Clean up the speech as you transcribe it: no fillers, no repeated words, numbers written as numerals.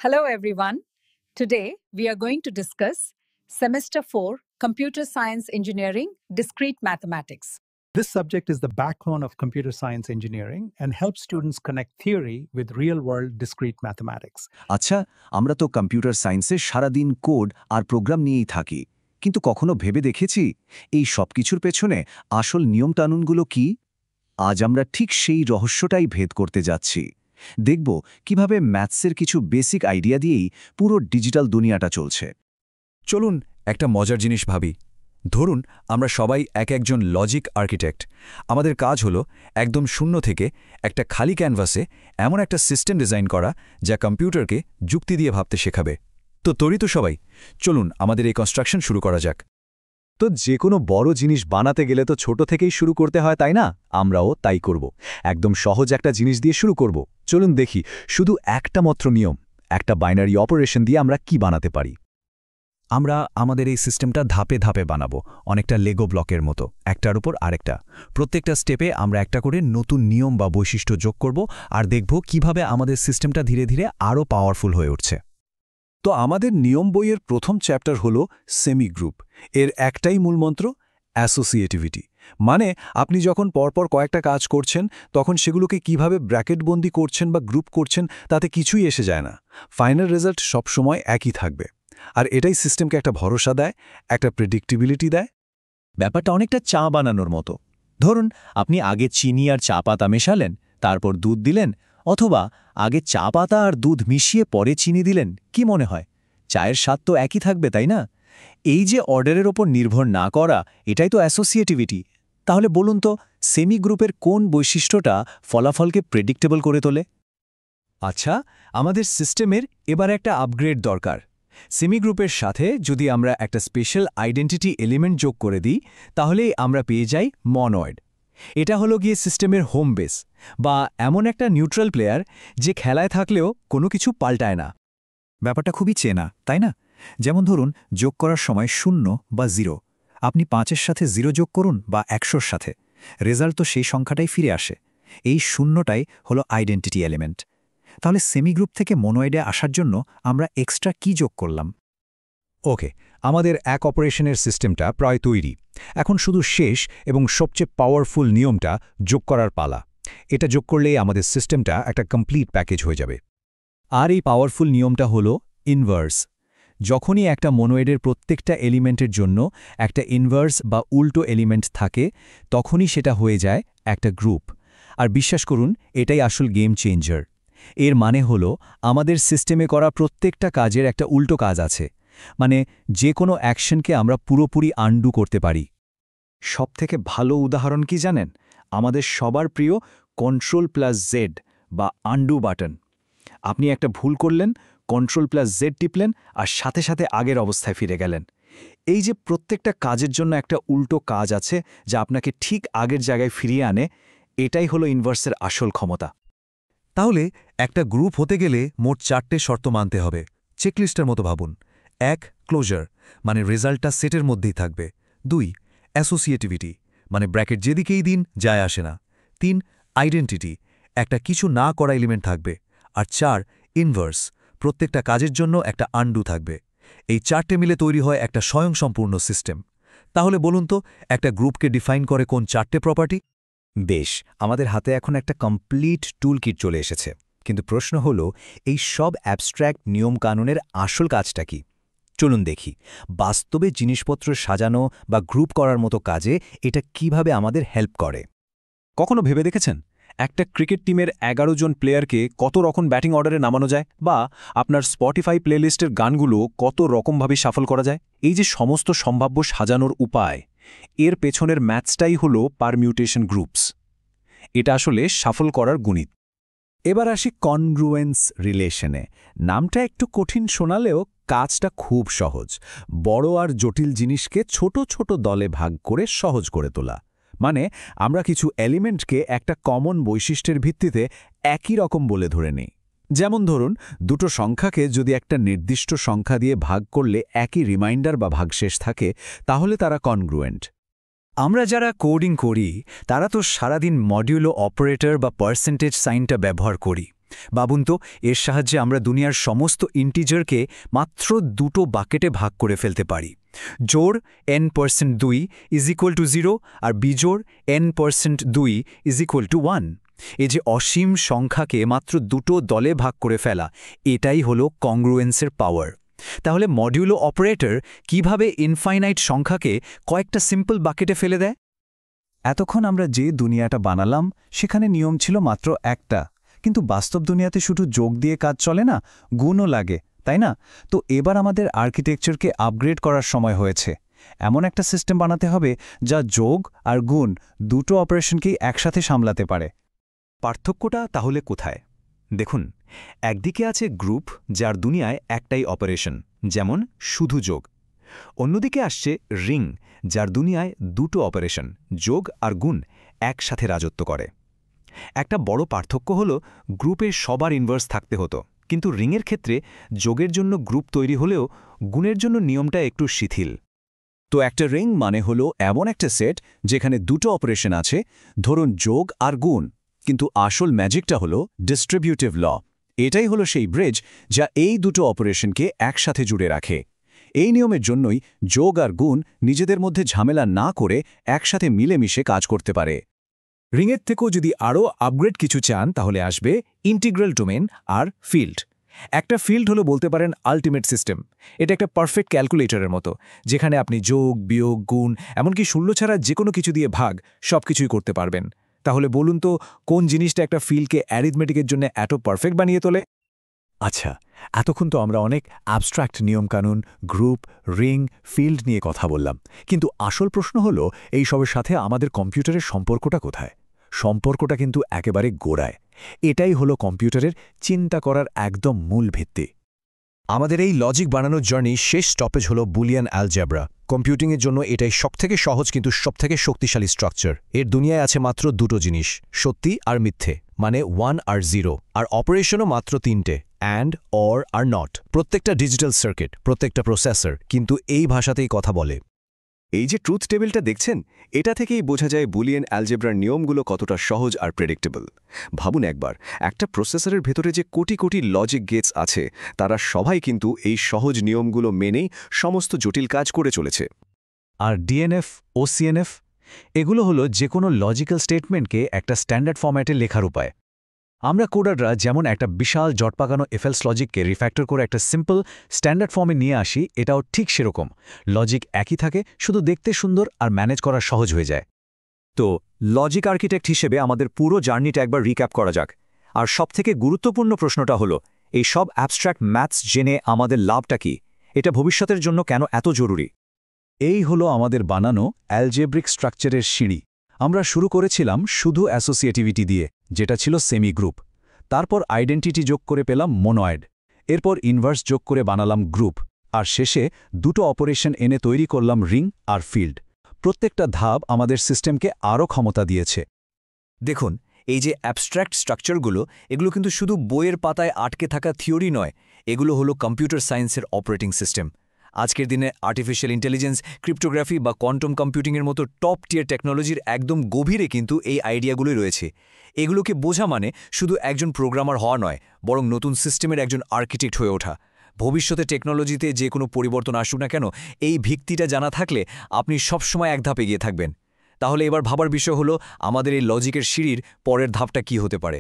Hello, everyone. Today, we are going to discuss Semester 4 Computer Science Engineering Discrete Mathematics. This subject is the backbone of computer science engineering and helps students connect theory with real-world discrete mathematics. আচ্ছা, আমরা তো computer সায়েন্সে সারাদিন code আর programme নিয়েই থাকি, কিন্তু কখনো ভেবে দেখেছি এই সবকিছুর পেছনে আসল নিয়মকানুনগুলো কি? আজ আমরা ঠিক সেই রহস্যটাই ভেদ করতে যাচ্ছি। দেখব কিভাবে ম্যাথসের কিছু বেসিক আইডিয়া দিয়েই পুরো ডিজিটাল দুনিয়াটা চলছে। চলুন একটা মজার জিনিস ভাবি। ধরুন আমরা সবাই একজন লজিক আর্কিটেক্ট। আমাদের কাজ হলো একদম শূন্য থেকে একটা খালি ক্যানভাসে এমন একটা সিস্টেম ডিজাইন করা যা কম্পিউটারকে যুক্তি দিয়ে ভাবতে শেখাবে। তো তৈরি তো সবাই? চলুন আমাদের এই কনস্ট্রাকশন শুরু করা যাক। তো যে কোনো বড় জিনিস বানাতে গেলে তো ছোট থেকেই শুরু করতে হয়, তাই না? আমরাও তাই করব। একদম সহজ একটা জিনিস দিয়ে শুরু করব। চলুন দেখি শুধু একটা মাত্র নিয়ম, একটা বাইনারি অপারেশন দিয়ে আমরা কি বানাতে পারি। আমরা আমাদের এই সিস্টেমটা ধাপে ধাপে বানাবো, অনেকটা লেগো ব্লকের মতো, একটার উপর আরেকটা। প্রত্যেকটা স্টেপে আমরা একটা করে নতুন নিয়ম বা বৈশিষ্ট্য যোগ করব আর দেখব কিভাবে আমাদের সিস্টেমটা ধীরে ধীরে আরও পাওয়ারফুল হয়ে উঠছে। তো আমাদের নিয়ম বইয়ের প্রথম চ্যাপ্টার হলো সেমি গ্রুপ। এর একটাই মূলমন্ত্র, অ্যাসোসিয়েটিভিটি। মানে আপনি যখন পরপর কয়েকটা কাজ করছেন তখন সেগুলোকে কিভাবে ব্র্যাকেটবন্দি করছেন বা গ্রুপ করছেন তাতে কিছুই এসে যায় না। ফাইনাল রেজাল্ট সবসময় একই থাকবে। আর এটাই সিস্টেমকে একটা ভরসা দেয়, একটা প্রেডিক্টেবিলিটি দেয়। ব্যাপারটা অনেকটা চা বানানোর মতো। ধরুন আপনি আগে চিনি আর চা পাতা মেশালেন, তারপর দুধ দিলেন, অথবা আগে চা পাতা আর দুধ মিশিয়ে পরে চিনি দিলেন। কি মনে হয় চায়ের স্বাদ তো একই থাকবে, তাই না? এই যে অর্ডারের ওপর নির্ভর না করা, এটাই তো অ্যাসোসিয়েটিভিটি। তাহলে বলুন তো সেমি গ্রুপের কোন বৈশিষ্ট্যটা ফলাফলকে প্রেডিক্টেবল করে তোলে? আচ্ছা, আমাদের সিস্টেমের এবার একটা আপগ্রেড দরকার। সেমি গ্রুপের সাথে যদি আমরা একটা স্পেশাল আইডেন্টিটি এলিমেন্ট যোগ করে দিই, তাহলেই আমরা পেয়ে যাই মনোয়েড। এটা হলো গিয়ে সিস্টেমের হোম বেস, বা এমন একটা নিউট্রাল প্লেয়ার যে খেলায় থাকলেও কোনো কিছু পাল্টায় না। ব্যাপারটা খুবই চেনা, তাই না? যেমন ধরুন যোগ করার সময় 0 বা 0, আপনি 5-এর সাথে 0 যোগ করুন বা 100-র সাথে, রেজাল্ট তো সেই সংখ্যাটাই ফিরে আসে। এই শূন্যটাই হলো আইডেন্টিটি এলিমেন্ট। তাহলে সেমি গ্রুপ থেকে মনোয়েডে আসার জন্য আমরা এক্সট্রা কি যোগ করলাম? ওকে, আমাদের এক অপারেশনের সিস্টেমটা প্রায় তৈরি। এখন শুধু শেষ এবং সবচেয়ে পাওয়ারফুল নিয়মটা যোগ করার পালা। এটা যোগ করলেই আমাদের সিস্টেমটা একটা কমপ্লিট প্যাকেজ হয়ে যাবে। আর এই পাওয়ারফুল নিয়মটা হলো ইনভার্স। যখনই একটা মনোয়েডের প্রত্যেকটা এলিমেন্টের জন্য একটা ইনভার্স বা উল্টো এলিমেন্ট থাকে, তখনই সেটা হয়ে যায় একটা গ্রুপ। আর বিশ্বাস করুন, এটাই আসল গেম চেঞ্জার। এর মানে হলো আমাদের সিস্টেমে করা প্রত্যেকটা কাজের একটা উল্টো কাজ আছে। মানে যে কোনো অ্যাকশনকে আমরা পুরোপুরি আনডু করতে পারি। সবথেকে ভালো উদাহরণ কি জানেন? আমাদের সবার প্রিয় Ctrl+Z বা আনডু বাটন। আপনি একটা ভুল করলেন, Ctrl+Z টিপলেন আর সাথে সাথে আগের অবস্থায় ফিরে গেলেন। এই যে প্রত্যেকটা কাজের জন্য একটা উল্টো কাজ আছে যা আপনাকে ঠিক আগের জায়গায় ফিরিয়ে আনে, এটাই হলো ইনভার্সের আসল ক্ষমতা। তাহলে একটা গ্রুপ হতে গেলে মোট 4টে শর্ত মানতে হবে। চেকলিস্টের মতো ভাবুন। 1. ক্লোজার, মানে রেজাল্টটা সেটের মধ্যেই থাকবে। 2. অ্যাসোসিয়েটিভিটি, মানে ব্র্যাকেট যেদিকেই দিন যায় আসে না। 3. আইডেন্টিটি, একটা কিছু না করা এলিমেন্ট থাকবে। আর 4. ইনভার্স, প্রত্যেকটা কাজের জন্য একটা আনডু থাকবে। এই 4টে মিলে তৈরি হয় একটা স্বয়ংসম্পূর্ণ সিস্টেম। তাহলে বলুন তো একটা গ্রুপকে ডিফাইন করে কোন 4টে প্রপার্টি? বেশ, আমাদের হাতে এখন একটা কমপ্লিট টুলকিট চলে এসেছে। কিন্তু প্রশ্ন হলো, এই সব অ্যাবস্ট্র্যাক্ট নিয়মকানুনের আসল কাজটা কি? চলুন দেখি বাস্তবে জিনিসপত্র সাজানো বা গ্রুপ করার মতো কাজে এটা কিভাবে আমাদের হেল্প করে। কখনো ভেবে দেখেছেন একটা ক্রিকেট টিমের 11 জন প্লেয়ারকে কত রকম ব্যাটিং অর্ডারে নামানো যায়, বা আপনার স্পটিফাই প্লেলিস্টের গানগুলো কত রকমভাবে শাফল করা যায়? এই যে সমস্ত সম্ভাব্য সাজানোর উপায়, এর পেছনের ম্যাথসটাই হলো পারমিউটেশন গ্রুপস। এটা আসলে শাফল করার গণিত। এবার আসি কনগ্রুয়েন্স রিলেশনে। নামটা একটু কঠিন শোনালেও কাজটা খুব সহজ। বড় আর জটিল জিনিসকে ছোট ছোট দলে ভাগ করে সহজ করে তোলা। মানে আমরা কিছু এলিমেন্টকে একটা কমন বৈশিষ্ট্যের ভিত্তিতে একই রকম বলে ধরে নিই। যেমন ধরুন দুটো সংখ্যাকে যদি একটা নির্দিষ্ট সংখ্যা দিয়ে ভাগ করলে একই রিমাইন্ডার বা ভাগশেষ থাকে, তাহলে তারা কনগ্রুয়েন্ট। আমরা যারা কোডিং করি তারা তো সারাদিন মডিউলো অপারেটর বা পার্সেন্টেজ সাইনটা ব্যবহার করি। ভাবুন তো, এর সাহায্যে আমরা দুনিয়ার সমস্ত ইন্টিজারকে মাত্র দুটো বাকেটে ভাগ করে ফেলতে পারি। জোড় n% 2 ইজ ইকুয়াল টু 0 আর বিজোড় n%2 ইজ ইকুয়াল টু 1। এই যে অসীম সংখ্যাকে মাত্র দুটো দলে ভাগ করে ফেলা, এটাই হলো কংগ্রুয়েন্সের পাওয়ার। তাহলে মডিউলো অপারেটর কিভাবে ইনফাইনাইট সংখ্যাকে কয়েকটা সিম্পল বাকেটে ফেলে দেয়? এতক্ষণ আমরা যে দুনিয়াটা বানালাম সেখানে নিয়ম ছিল মাত্র একটা, কিন্তু বাস্তব দুনিয়াতে শুধু যোগ দিয়ে কাজ চলে না, গুণও লাগে, তাই না? তো এবার আমাদের আর্কিটেকচারকে আপগ্রেড করার সময় হয়েছে। এমন একটা সিস্টেম বানাতে হবে যা যোগ আর গুণ দুটো অপারেশনকেই একসাথে সামলাতে পারে। পার্থক্যটা তাহলে কোথায়? দেখুন, একদিকে আছে গ্রুপ, যার দুনিয়ায় একটাই অপারেশন, যেমন শুধু যোগ। অন্যদিকে আসছে রিং, যার দুনিয়ায় দুটো অপারেশন, যোগ আর গুণ, একসাথে রাজত্ব করে। একটা বড় পার্থক্য হল, গ্রুপে সবার ইনভার্স থাকতে হতো, কিন্তু রিংয়ের ক্ষেত্রে যোগের জন্য গ্রুপ তৈরি হলেও গুণের জন্য নিয়মটা একটু শিথিল। তো একটা রিং মানে হলো এমন একটা সেট যেখানে দুটো অপারেশন আছে, ধরুন যোগ আর গুণ, কিন্তু আসল ম্যাজিকটা হলো ডিস্ট্রিবিউটিভ ল। এটাই হলো সেই ব্রিজ যা এই দুটো অপারেশনকে একসাথে জুড়ে রাখে। এই নিয়মের জন্যই যোগ আর গুণ নিজেদের মধ্যে ঝামেলা না করে একসাথে মিলেমিশে কাজ করতে পারে। রিংয়ের থেকেও যদি আরও আপগ্রেড কিছু চান, তাহলে আসবে ইন্টিগ্রাল ডোমেন আর ফিল্ড। একটা ফিল্ড হলো বলতে পারেন আল্টিমেট সিস্টেম। এটা একটা পারফেক্ট ক্যালকুলেটরের মতো, যেখানে আপনি যোগ, বিয়োগ, গুণ, এমনকি শূন্য ছাড়া যে কোনো কিছু দিয়ে ভাগ সবকিছুই করতে পারবেন। তাহলে বলুন তো, কোন জিনিসটা একটা ফিল্ডকে অ্যারিথমেটিকের জন্য এত পারফেক্ট বানিয়ে তোলে? আচ্ছা, এতক্ষণ তো আমরা অনেক অ্যাবস্ট্রাক্ট নিয়মকানুন, গ্রুপ, রিং, ফিল্ড নিয়ে কথা বললাম, কিন্তু আসল প্রশ্ন হলো এই সবের সাথে আমাদের কম্পিউটারের সম্পর্কটা কোথায়? সম্পর্কটা কিন্তু একেবারে গোড়ায়। এটাই হলো কম্পিউটারের চিন্তা করার একদম মূল ভিত্তি। আমাদের এই লজিক বানানোর জার্নি শেষ স্টপেজ হলো বুলিয়ান অ্যালজেব্রা। কম্পিউটিংয়ের জন্য এটাই সবথেকে সহজ কিন্তু সবথেকে শক্তিশালী স্ট্রাকচার। এর দুনিয়ায় আছে মাত্র দুটো জিনিস, সত্যি আর মিথ্যে, মানে 1 আর 0, আর অপারেশনও মাত্র 3টে, অ্যান্ড, অর আর নট। প্রত্যেকটা ডিজিটাল সার্কিট, প্রত্যেকটা প্রসেসর কিন্তু এই ভাষাতেই কথা বলে। এই যে ট্রুথ টেবিলটা দেখছেন, এটা থেকেই বোঝা যায় বুলিয়ান অ্যালজেব্রার নিয়মগুলো কতটা সহজ আর প্রেডিক্টেবল। ভাবুন একবার, একটা প্রসেসরের ভেতরে যে কোটি কোটি লজিক গেটস আছে, তারা সবাই কিন্তু এই সহজ নিয়মগুলো মেনেই সমস্ত জটিল কাজ করে চলেছে। আর ডিএনএফ ও সিএনএফ, এগুলো হলো যে কোনো লজিক্যাল স্টেটমেন্টকে একটা স্ট্যান্ডার্ড ফরম্যাটে লেখার উপায়। আমরা কোডাররা যেমন একটা বিশাল জটপাকানো এফএলস লজিককে রিফ্যাক্টর করে একটা সিম্পল স্ট্যান্ডার্ড ফর্মে নিয়ে আসি, এটাও ঠিক সেরকম। লজিক একই থাকে, শুধু দেখতে সুন্দর আর ম্যানেজ করা সহজ হয়ে যায়। তো লজিক আর্কিটেক্ট হিসেবে আমাদের পুরো জার্নিটা একবার রিক্যাপ করা যাক। আর সবথেকে গুরুত্বপূর্ণ প্রশ্নটা হলো, এই সব অ্যাবস্ট্রাক্ট ম্যাথস জেনে আমাদের লাভটা কি? এটা ভবিষ্যতের জন্য কেন এত জরুরি? এই হলো আমাদের বানানো অ্যালজেব্রিক স্ট্রাকচারের সিঁড়ি। আমরা শুরু করেছিলাম শুধু অ্যাসোসিয়েটিভিটি দিয়ে, যেটা ছিল সেমি গ্রুপ। তারপর আইডেন্টিটি যোগ করে পেলাম মোনয়েড। এরপর ইনভার্স যোগ করে বানালাম গ্রুপ। আর শেষে দুটো অপারেশন এনে তৈরি করলাম রিং আর ফিল্ড। প্রত্যেকটা ধাপ আমাদের সিস্টেমকে আরও ক্ষমতা দিয়েছে। দেখুন, এই যে অ্যাবস্ট্রাক্ট স্ট্রাকচারগুলো, এগুলো কিন্তু শুধু বইয়ের পাতায় আটকে থাকা থিওরি নয়, এগুলো হলো কম্পিউটার সায়েন্সের অপারেটিং সিস্টেম। আজকের দিনে আর্টিফিশিয়াল ইন্টেলিজেন্স, ক্রিপ্টোগ্রাফি বা কোয়ান্টাম কম্পিউটিংয়ের মতো টপ টিয়ার টেকনোলজির একদম গভীরে কিন্তু এই আইডিয়াগুলোই রয়েছে। এগুলোকে বোঝা মানে শুধু একজন প্রোগ্রামার হওয়া নয়, বরং নতুন সিস্টেমের একজন আর্কিটেক্ট হয়ে ওঠা। ভবিষ্যতে টেকনোলজিতে যে কোনো পরিবর্তন আসুক না কেন, এই ভিত্তিটা জানা থাকলে আপনি সবসময় এক ধাপ এগিয়ে থাকবেন। তাহলে এবার ভাবার বিষয় হলো, আমাদের এই লজিকের সিঁড়ির পরের ধাপটা কি হতে পারে?